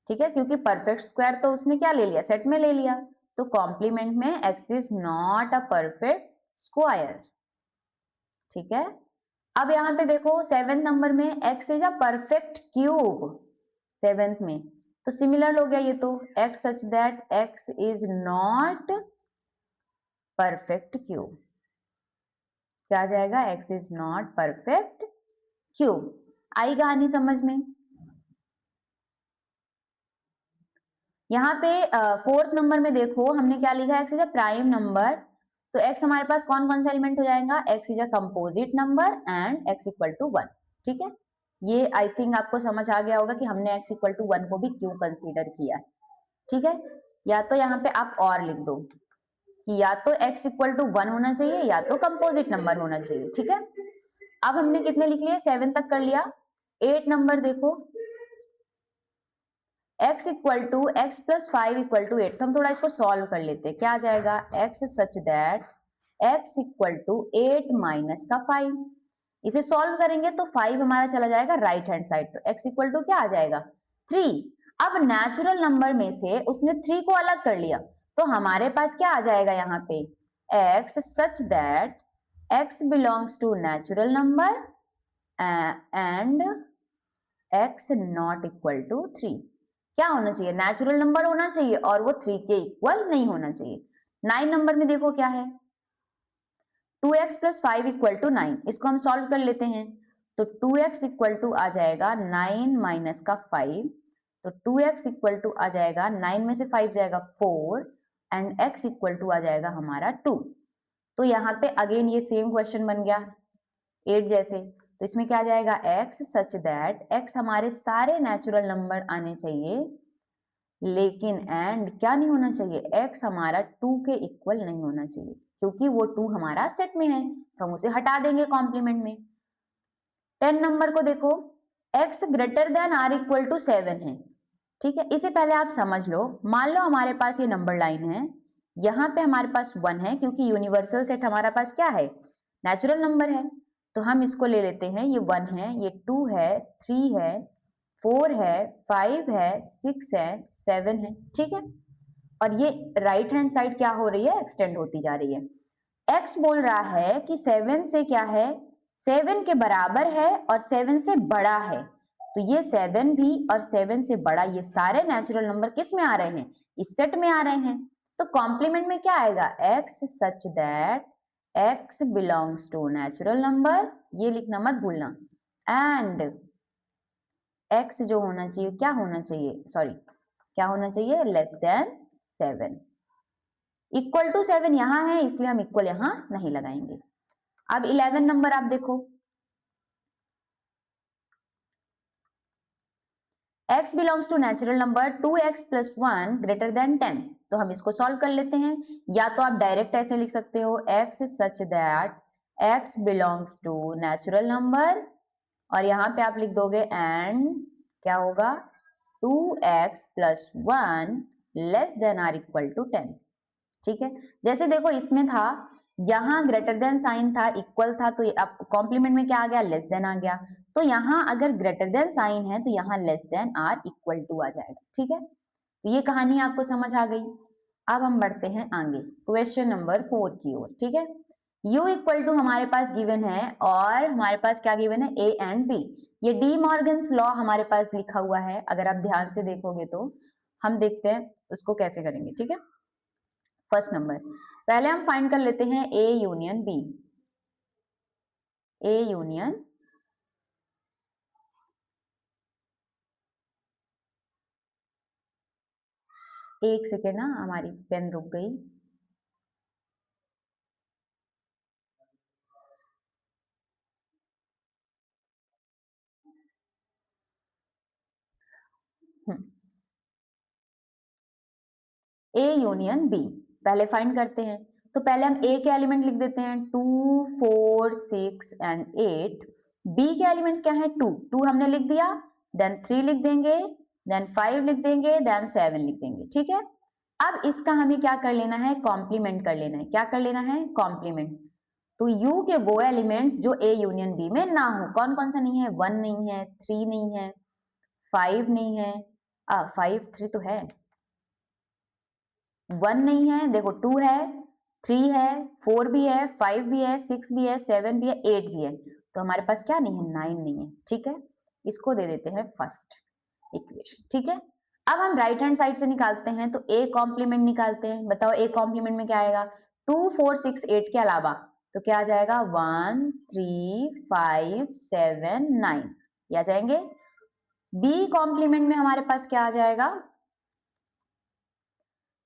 ठीक है, क्योंकि परफेक्ट स्क्वायर तो उसने क्या ले लिया, सेट में ले लिया, तो कॉम्प्लीमेंट में x is not a perfect square. ठीक है, अब यहाँ पे देखो 7th नंबर में x is a perfect cube, 7th में तो सिमिलर हो गया ये तो, x such that x is not perfect cube. क्या आ जाएगा? x is not perfect cube. आई कहानी समझ में? यहाँ पे फोर्थ नंबर में देखो हमने क्या लिखा है, x is a prime number. तो x हमारे पास कौन कौन सा एलिमेंट हो जाएगा? x is a composite number and x equal to 1। ठीक है, ये आई थिंक आपको समझ आ गया होगा कि हमने x इक्वल टू 1 को भी क्यों कंसीडर किया है। ठीक है, या तो यहाँ पे आप और लिख दो कि या तो x इक्वल टू 1 होना चाहिए या तो कंपोजिट नंबर होना चाहिए। ठीक है, अब हमने कितने लिख लिए? 7 तक कर लिया। 8 नंबर देखो, x equal to x plus 5 equal to 8। तो हम थोड़ा इसको सॉल्व कर लेते हैं। क्या आ जाएगा? x such that x equal to 8 minus का 5। इसे सॉल्व करेंगे तो 5 हमारा चला जाएगा राइट हैंड साइड, तो x इक्वल टू क्या आ जाएगा? 3। अब नेचुरल नंबर में से उसने 3 को अलग कर लिया, तो हमारे पास क्या आ जाएगा यहाँ पे? x such that x belongs to natural number and x not equal to 3। क्या होना चाहिए? नेचुरल नंबर होना चाहिए और वो 3 के इक्वल नहीं होना चाहिए। 9 नंबर में देखो क्या है, 2x प्लस 5 इक्वल टू 9। इसको हम सॉल्व कर लेते हैं। तो 2x इक्वल टू आ जाएगा 9 माइनस का 5। तो 2x इक्वल टू आ जाएगा 9 में से 5 जाएगा 4 एंड x इक्वल टू आ जाएगा हमारा 2। तो यहाँ पे अगेन ये सेम क्वेश्चन बन गया 8 जैसे। तो इसमें क्या आ जाएगा? x सच दैट x हमारे सारे नेचुरल नंबर आने चाहिए, लेकिन एंड क्या नहीं होना चाहिए? x हमारा 2 के इक्वल नहीं होना चाहिए, क्योंकि वो 2 हमारा सेट में है तो हम उसे हटा देंगे कॉम्प्लीमेंट में। 10 नंबर को देखो, x greater than or equal to 7 है। ठीक है, इसे पहले आप समझ लो। मान लो हमारे पास ये नंबर लाइन है, यहाँ पे हमारे पास 1 है क्योंकि यूनिवर्सल सेट हमारा पास क्या है? नेचुरल नंबर है। तो हम इसको ले लेते हैं, ये 1 है, ये 2 है, 3 है, 4 है, 5 है, 6 है, 7 है। ठीक है, और ये राइट हैंड साइड क्या हो रही है? एक्सटेंड होती जा रही है। x बोल रहा है कि 7 से क्या है? 7 के बराबर है और 7 से बड़ा है। तो ये 7 भी और 7 से बड़ा, ये सारे नेचुरल नंबर किस में आ रहे हैं? इस सेट में आ रहे हैं। तो कॉम्प्लीमेंट में क्या आएगा? x such that x belongs to natural number, ये लिखना मत भूलना, एंड x जो होना चाहिए, क्या होना चाहिए? सॉरी, क्या होना चाहिए? Less than 7। इक्वल टू 7 यहां है, इसलिए हम इक्वल यहां नहीं लगाएंगे। अब 11 नंबर आप देखो, x belongs to natural number 2x plus 1 greater than 10। तो हम इसको सॉल्व कर लेते हैं, या तो आप डायरेक्ट ऐसे लिख सकते हो, x such that x belongs to natural number, और यहां पे आप लिख दोगे एंड क्या होगा? 2x plus 1 less than or equal to 10। ठीक है, जैसे देखो इसमें था, यहां ग्रेटर देन साइन था, इक्वल था, तो अब कॉम्प्लीमेंट में क्या आ गया? लेस देन आ गया। तो यहां अगर ग्रेटर देन साइन है तो यहां less than or equal to आ जाएगा। ठीक है, तो ये कहानी आपको समझ आ गई। अब हम बढ़ते हैं आगे क्वेश्चन नंबर 4 की ओर। ठीक है, u इक्वल टू हमारे पास गिवन है और हमारे पास क्या गिवन है? a and b। ये डी मॉर्गन्स लॉ हमारे पास लिखा हुआ है, अगर आप ध्यान से देखोगे तो। हम देखते हैं उसको कैसे करेंगे। ठीक है, फर्स्ट नंबर पहले हम फाइंड कर लेते हैं A union B. A union एक सेकेंड ना, हमारी पेन रुक गई। ए यूनियन बी पहले फाइंड करते हैं। तो पहले हम ए के एलिमेंट लिख देते हैं 2 4 6 एंड 8। बी के एलिमेंट्स क्या है? 2 2 हमने लिख दिया, देन 3 लिख देंगे, देन 5 लिख देंगे, देन 7 लिख देंगे। ठीक है, अब इसका हमें क्या कर लेना है? कॉम्प्लीमेंट कर लेना है। क्या कर लेना है? कॉम्प्लीमेंट। तो यू के वो एलिमेंट्स जो ए यूनियन बी में ना हो, कौन कौन सा नहीं है? 1 नहीं है, 3 नहीं है, 5 नहीं है, 5 3 तो है, 1 नहीं है, देखो 2 है, 3 है, 4 भी है, 5 भी है, 6 भी है, 7 भी है, 8 भी है। तो हमारे पास क्या नहीं है? 9 नहीं है। ठीक है, इसको दे देते हैं फर्स्ट इक्वेशन। ठीक है, अब हम राइट हैंड साइड से निकालते हैं, तो ए कॉम्प्लीमेंट निकालते हैं। बताओ ए कॉम्प्लीमेंट में क्या आएगा? 2 4 6 8 के अलावा तो क्या आ जाएगा? 1 3 5 7 9 ये आ जाएंगे। बी कॉम्प्लीमेंट में हमारे पास क्या आ जाएगा?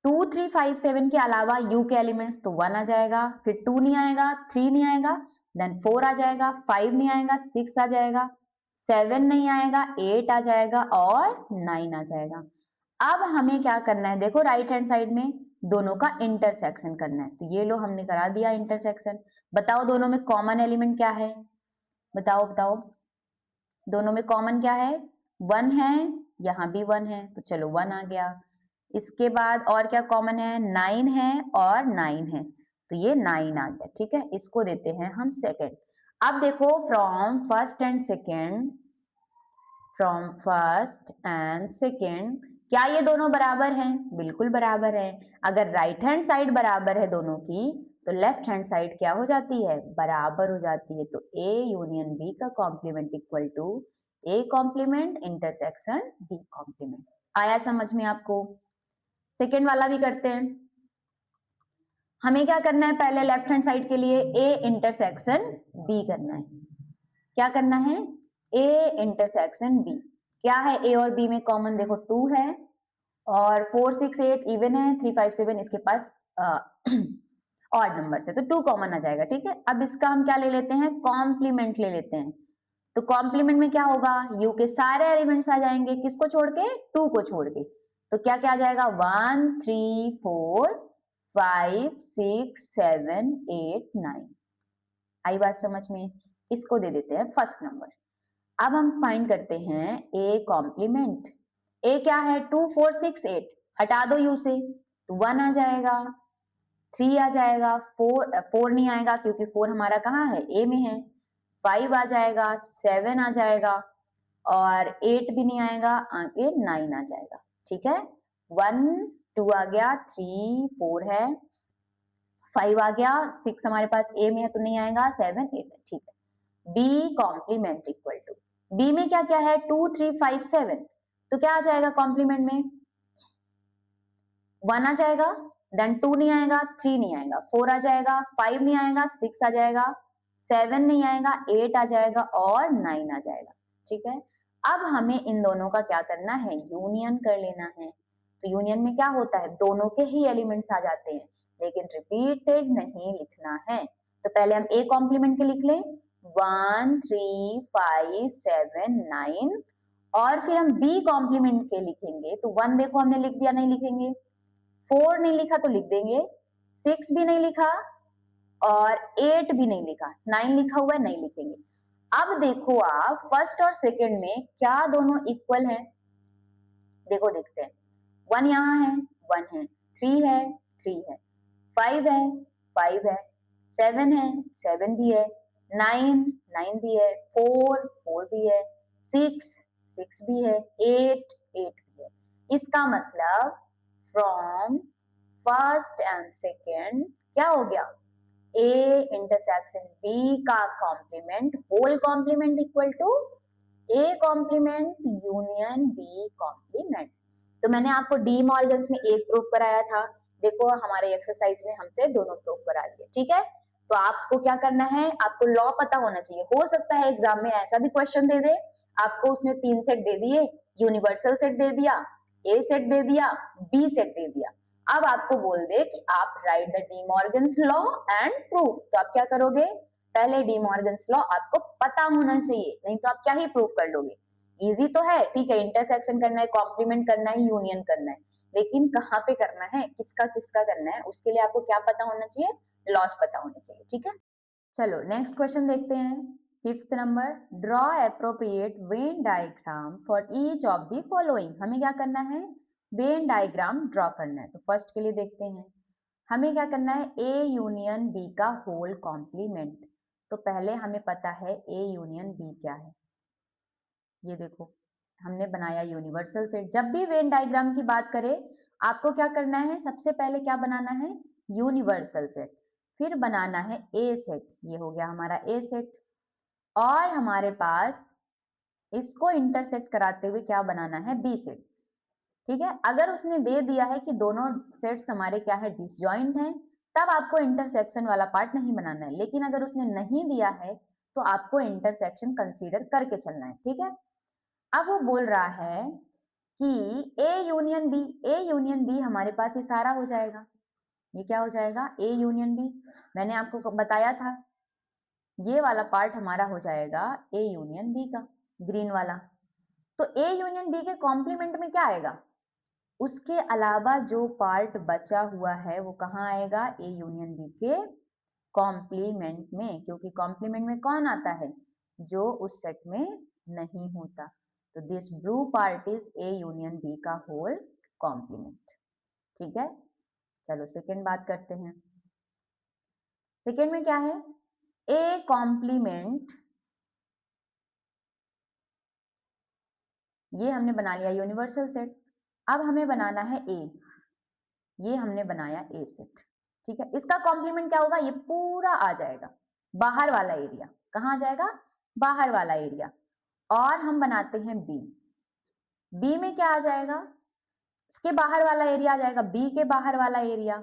2 3 5 7 के अलावा यू के एलिमेंट्स तो 1 आ जाएगा, फिर 2 नहीं आएगा, 3 नहीं आएगा, देन 4 आ जाएगा, 5 नहीं आएगा, 6 आ जाएगा, 7 नहीं आएगा, 8 आ जाएगा और 9 आ जाएगा। अब हमें क्या करना है? देखो राइट हैंड साइड में दोनों का इंटरसेक्शन करना है, तो ये लो हमने करा दिया इंटरसेक्शन। बताओ दोनों में कॉमन एलिमेंट क्या है? बताओ बताओ, दोनों में कॉमन क्या है? 1 है, यहाँ भी 1 है, तो चलो 1 आ गया। इसके बाद और क्या कॉमन है? 9 है और 9 है, तो ये 9 आ गया। ठीक है, इसको देते हैं हम सेकंड। अब देखो फ्रॉम फर्स्ट एंड सेकंड क्या ये दोनों बराबर हैं? बिल्कुल बराबर है। अगर राइट हैंड साइड बराबर है दोनों की, तो लेफ्ट हैंड साइड क्या हो जाती है? बराबर हो जाती है। तो ए यूनियन बी का complement equal to A complement intersection B complement. आया समझ में आपको? सेकेंड वाला भी करते हैं। हमें क्या करना है? पहले लेफ्ट हैंड साइड के लिए ए इंटरसेक्शन बी करना है। क्या करना है? A intersection B. क्या है ए और बी में कॉमन? देखो 2 है और 4 6 8 इवन है, 3 5 7 इसके पास ऑड नंबर है, तो 2 कॉमन आ जाएगा। ठीक है, अब इसका हम क्या ले लेते हैं? कॉम्प्लीमेंट ले लेते हैं। तो कॉम्प्लीमेंट में क्या होगा? यू के सारे एलिमेंट्स आ जाएंगे, किसको छोड़ के? 2 को छोड़ के। तो क्या क्या आ जाएगा? 1 3 4 5 6 7 8 9। आई बात समझ में? इसको दे देते हैं फर्स्ट नंबर। अब हम फाइंड करते हैं ए कॉम्प्लीमेंट। ए क्या है? 2 4 6 8, हटा दो यू से तो 1 आ जाएगा, 3 आ जाएगा, 4 नहीं आएगा क्योंकि 4 हमारा कहाँ है? ए में है। 5 आ जाएगा, 7 आ जाएगा और 8 भी नहीं आएगा, आगे 9 आ जाएगा। ठीक है, 1 2 आ गया, 3 4 है, 5 आ गया, 6 हमारे पास ए में है तो नहीं आएगा, 7 8 है। ठीक है, B complement equal to, B में क्या क्या है? 2 3 5 7, तो क्या आ जाएगा कॉम्प्लीमेंट में? 1 आ जाएगा, देन 2 नहीं आएगा, 3 नहीं आएगा, 4 आ जाएगा, 5 नहीं आएगा, 6 आ जाएगा, 7 नहीं आएगा, 8 आ जाएगा और 9 आ जाएगा। ठीक है, अब हमें इन दोनों का क्या करना है? यूनियन कर लेना है। तो यूनियन में क्या होता है? दोनों के ही एलिमेंट्स आ जाते हैं, लेकिन रिपीटेड नहीं लिखना है। तो पहले हम ए कॉम्प्लीमेंट के लिख लें, 1 3 5 7 9, और फिर हम बी कॉम्प्लीमेंट के लिखेंगे तो 1 देखो हमने लिख दिया, नहीं लिखेंगे, 4 नहीं लिखा तो लिख देंगे, 6 भी नहीं लिखा और 8 भी नहीं लिखा, 9 लिखा हुआ है, नहीं लिखेंगे। अब देखो आप फर्स्ट और सेकंड में क्या दोनों इक्वल हैं? देखो देखते हैं, 1 यहाँ है, 1 है, 3 है, 3 है, 5 है, 5 है, 7 है, 7 भी है, 9 9 भी है, 4 4 भी है, 6 6 भी है, 8 8 भी है। इसका मतलब फ्रॉम फर्स्ट एंड सेकेंड क्या हो गया? ए इंटरसेक्शन बी का complement whole complement equal to A complement union B complement. तो मैंने आपको डी मॉर्गन्स में एक प्रूफ कराया था, देखो हमारे एक्सरसाइज में हमसे दोनों प्रूफ करा लिए। ठीक है, तो आपको क्या करना है? आपको लॉ पता होना चाहिए। हो सकता है एग्जाम में ऐसा भी क्वेश्चन दे दे, आपको उसने 3 सेट दे दिए, यूनिवर्सल सेट दे दिया, ए सेट दे दिया, बी सेट दे दिया, अब आपको बोल दे कि आप right the D Morgan's law and proof, तो आप क्या करोगे? पहले डी मॉर्गन्स लॉ आपको पता होना चाहिए, नहीं तो आप क्या ही प्रूफ कर लोगे। इजी तो है, ठीक है, इंटरसेक्शन करना है, कॉम्प्लीमेंट करना है, यूनियन करना है, लेकिन कहाँ पे करना है, किसका किसका करना है, उसके लिए आपको क्या पता होना चाहिए? लॉस पता होने चाहिए। ठीक है, चलो नेक्स्ट क्वेश्चन देखते हैं। Fifth number, draw appropriate Venn diagram for each of the following. हमें क्या करना है? वेन डायग्राम ड्रॉ करना है। तो फर्स्ट के लिए देखते हैं, हमें क्या करना है? ए यूनियन बी का होल कॉम्प्लीमेंट। तो पहले हमें पता है ए यूनियन बी क्या है, ये देखो हमने बनाया यूनिवर्सल सेट। जब भी वेन डायग्राम की बात करें आपको क्या करना है? सबसे पहले क्या बनाना है? यूनिवर्सल सेट, फिर बनाना है ए सेट, ये हो गया हमारा ए सेट, और हमारे पास इसको इंटरसेक्ट कराते हुए क्या बनाना है? B set. ठीक है। अगर उसने दे दिया है कि दोनों सेट्स हमारे क्या है, डिसजॉइंट हैं, तब आपको इंटरसेक्शन वाला पार्ट नहीं बनाना है। लेकिन अगर उसने नहीं दिया है तो आपको इंटरसेक्शन कंसीडर करके चलना है। ठीक है। अब वो बोल रहा है कि ए यूनियन बी हमारे पास ये सारा हो जाएगा। ये क्या हो जाएगा, ए यूनियन बी। मैंने आपको बताया था ये वाला पार्ट हमारा हो जाएगा ए यूनियन बी का, ग्रीन वाला। तो ए यूनियन बी के कॉम्प्लीमेंट में क्या आएगा, उसके अलावा जो पार्ट बचा हुआ है वो कहाँ आएगा, ए यूनियन बी के कॉम्प्लीमेंट में, क्योंकि कॉम्प्लीमेंट में कौन आता है, जो उस सेट में नहीं होता। तो this blue part is A union B का होल कॉम्प्लीमेंट। ठीक है। चलो सेकेंड बात करते हैं। सेकेंड में क्या है, ए कॉम्प्लीमेंट, ये हमने बना लिया यूनिवर्सल सेट। अब हमें बनाना है ए, ये हमने बनाया ए सेट। ठीक है। इसका कॉम्प्लीमेंट क्या होगा, ये पूरा आ जाएगा बाहर वाला एरिया। कहाँ आ जाएगा, बाहर वाला एरिया। और हम बनाते हैं बी, बी में क्या आ जाएगा, इसके बाहर वाला एरिया आ जाएगा, बी के बाहर वाला एरिया।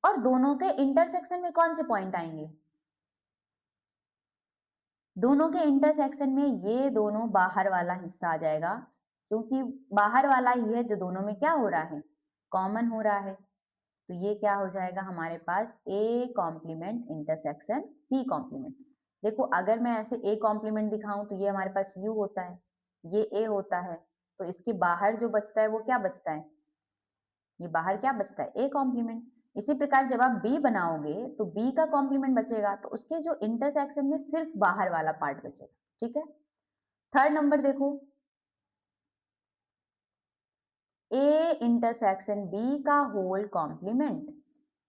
और दोनों के इंटरसेक्शन में कौन से पॉइंट आएंगे, दोनों के इंटरसेक्शन में ये दोनों बाहर वाला हिस्सा आ जाएगा, क्योंकि बाहर वाला ही है जो दोनों में क्या हो रहा है, कॉमन हो रहा है। तो ये क्या हो जाएगा हमारे पास, A complement intersection B complement. देखो अगर मैं ऐसे ए कॉम्प्लीमेंट दिखाऊं तो ये हमारे पास यू होता है, ये ए होता है, तो इसके बाहर जो बचता है वो क्या बचता है, ये बाहर क्या बचता है, ए कॉम्प्लीमेंट। इसी प्रकार जब आप बी बनाओगे तो बी का कॉम्प्लीमेंट बचेगा, तो उसके जो इंटरसेक्शन में सिर्फ बाहर वाला पार्ट बचेगा। ठीक है। थर्ड नंबर देखो, ए इंटरसेक्शन बी का होल कॉम्प्लीमेंट।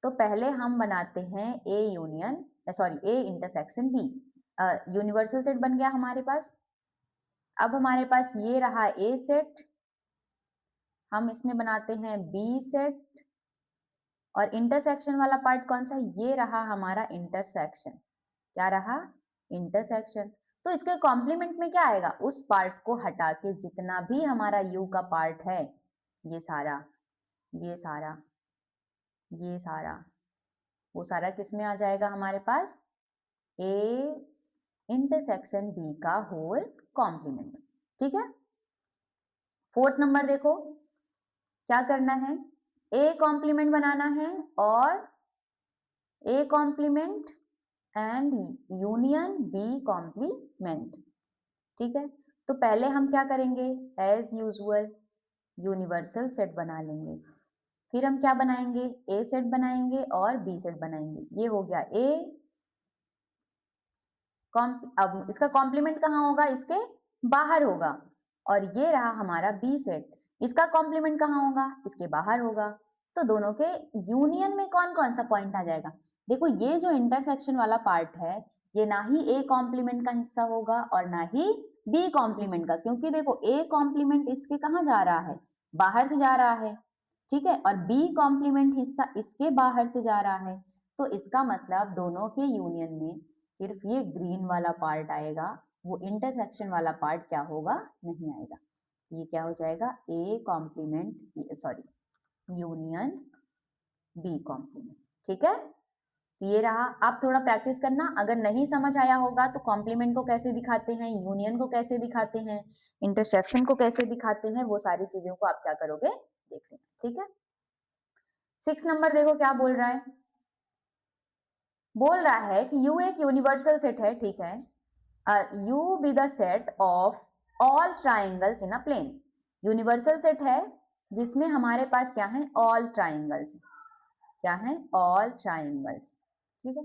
तो पहले हम बनाते हैं A union, sorry A intersection B, universal set बन गया हमारे पास। अब हमारे पास ये रहा ए सेट, हम इसमें बनाते हैं बी सेट, और इंटरसेक्शन वाला पार्ट कौन सा, ये रहा हमारा इंटरसेक्शन। क्या रहा, इंटरसेक्शन। तो इसके कॉम्प्लीमेंट में क्या आएगा, उस पार्ट को हटा के जितना भी हमारा यू का पार्ट है, ये सारा, ये सारा, ये सारा, वो सारा किस में आ जाएगा हमारे पास, ए इंटरसेक्शन बी का होल कॉम्प्लीमेंट। ठीक है। फोर्थ नंबर देखो, क्या करना है, ए कॉम्प्लीमेंट बनाना है और A complement and union B complement. ठीक है। तो पहले हम क्या करेंगे, एज यूजुअल यूनिवर्सल सेट बना लेंगे। फिर हम क्या बनाएंगे, ए सेट बनाएंगे और बी सेट बनाएंगे। ये हो गया ए, अब इसका कॉम्प्लीमेंट कहाँ होगा, इसके बाहर होगा। और ये रहा हमारा बी सेट, इसका कॉम्प्लीमेंट कहाँ होगा, इसके बाहर होगा। तो दोनों के यूनियन में कौन कौन सा पॉइंट आ जाएगा, देखो ये जो इंटरसेक्शन वाला पार्ट है, ये ना ही ए कॉम्प्लीमेंट का हिस्सा होगा और ना ही बी कॉम्प्लीमेंट का, क्योंकि देखो ए कॉम्प्लीमेंट इसके कहाँ जा रहा है, बाहर से जा रहा है। ठीक है। और बी कॉम्प्लीमेंट हिस्सा इसके बाहर से जा रहा है। तो इसका मतलब दोनों के यूनियन में सिर्फ ये ग्रीन वाला पार्ट आएगा, वो इंटरसेक्शन वाला पार्ट क्या होगा, नहीं आएगा। ये क्या हो जाएगा, A complement, sorry union B complement. ठीक है। ये रहा, आप थोड़ा प्रैक्टिस करना, अगर नहीं समझ आया होगा तो कॉम्प्लीमेंट को कैसे दिखाते हैं, यूनियन को कैसे दिखाते हैं, इंटरसेक्शन को कैसे दिखाते हैं, वो सारी चीजों को आप क्या करोगे, देख लेना। ठीक है। 6 नंबर देखो क्या बोल रहा है, बोल रहा है कि यू एक यूनिवर्सल सेट है। ठीक है। U be the set of all triangles in a plane. Universal set है जिसमें हमारे पास क्या है, ऑल ट्राइंगल्स। क्या है, ऑल ट्राइंगल्स। ठीक है।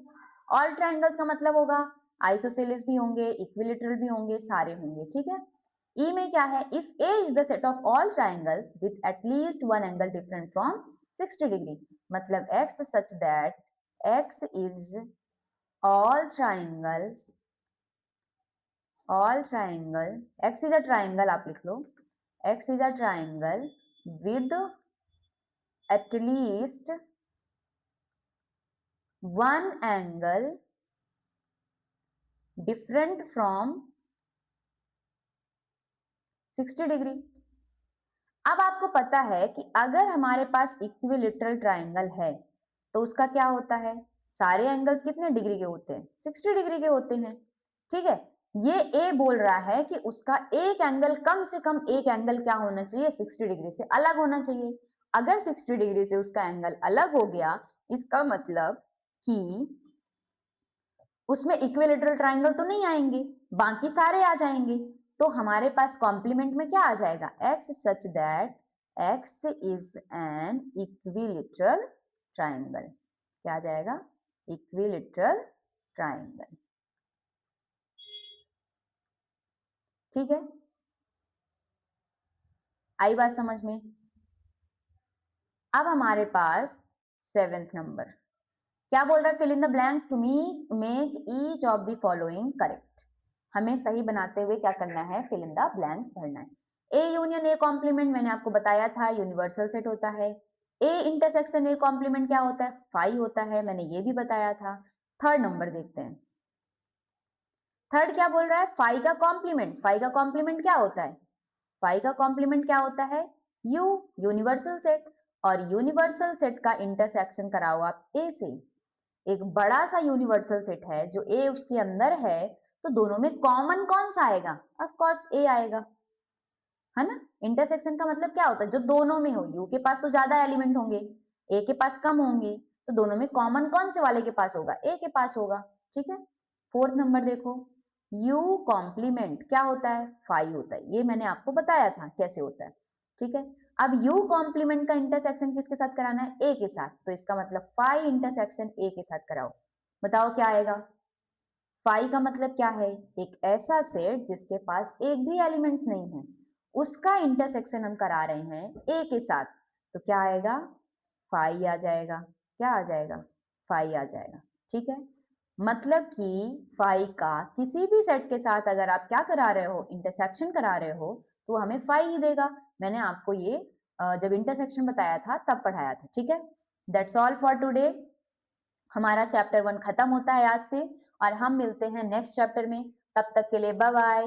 ऑल ट्राइंगल्स का मतलब होगा आइसोसेलेस भी होंगे, इक्विलेटरल भी होंगे, सारे होंगे। ठीक है। ई में क्या है, if A is the set of all triangles with atleast one angle different from 60 degree, मतलब x such that x is all triangles, all triangle, x is a triangle आप लिख लो, x is a triangle with at least one angle different from 60 degree. अब आपको पता है कि अगर हमारे पास इक्विलेटरल ट्राइंगल है तो उसका क्या होता है, सारे एंगल्स कितने डिग्री के होते हैं, 60 डिग्री के होते हैं। ठीक है, ये ए बोल रहा है कि उसका एक एंगल, कम से कम एक एंगल क्या होना चाहिए, 60 डिग्री से अलग होना चाहिए। अगर 60 डिग्री से उसका एंगल अलग हो गया, इसका मतलब कि उसमें इक्विलेटरल ट्राइंगल तो नहीं आएंगे, बाकी सारे आ जाएंगे। तो हमारे पास कॉम्प्लीमेंट में क्या आ जाएगा, x such that x is an equilateral triangle. क्या आ जाएगा, इक्विलेटरल ट्राइंगल। ठीक है, आई बात समझ में। अब हमारे पास 7th नंबर क्या बोल रहा है, fill in the blanks to me make each of the following correct. हमें सही बनाते हुए क्या करना है, फिल इन द ब्लैंक्स भरना है। ए यूनियन ए कॉम्प्लीमेंट मैंने आपको बताया था यूनिवर्सल सेट होता है। ए इंटरसेक्शन ए कॉम्प्लीमेंट क्या होता है, फाई होता है, मैंने ये भी बताया था। थर्ड नंबर देखते हैं, थर्ड क्या बोल रहा है, फाई का कॉम्प्लीमेंट। फाई का कॉम्प्लीमेंट क्या होता है, फाई का कॉम्प्लीमेंट क्या होता है, यू, यूनिवर्सल सेट। और यूनिवर्सल सेट का इंटरसेक्शन कराओ आप ए से। एक बड़ा सा यूनिवर्सल सेट है जो ए उसके अंदर है, तो दोनों में कॉमन कौन सा आएगा, ऑफ कोर्स ए आएगा, है ना। इंटरसेक्शन का मतलब क्या होता है, जो दोनों में हो, यू के पास तो ज्यादा एलिमेंट होंगे, ए के पास कम होंगे, तो दोनों में कॉमन कौन से वाले के पास होगा, ए के पास होगा। ठीक है, फोर्थ नंबर देखो, यू कॉम्प्लीमेंट क्या होता है, फाई होता है, ये मैंने आपको बताया था कैसे होता है। ठीक है, अब यू कॉम्प्लीमेंट का इंटरसेक्शन किसके साथ कराना है, ए के साथ, तो इसका मतलब फाई इंटरसेक्शन ए के साथ कराओ। बताओ क्या आएगा, फाई का मतलब क्या है, एक ऐसा सेट जिसके पास एक भी एलिमेंट्स नहीं है, उसका इंटरसेक्शन हम करा रहे हैं ए के साथ, तो क्या आएगा, फाई आ जाएगा। क्या आ जाएगा, फाई आ जाएगा। ठीक है, मतलब कि फाई का किसी भी सेट के साथ अगर आप क्या करा रहे हो, इंटरसेक्शन करा रहे हो, तो हमें फाई ही देगा। मैंने आपको ये जब इंटरसेक्शन बताया था तब पढ़ाया था। ठीक है, दैट्स ऑल फॉर टुडे। हमारा चैप्टर 1 खत्म होता है आज से, और हम मिलते हैं नेक्स्ट चैप्टर में। तब तक के लिए बाय बाय।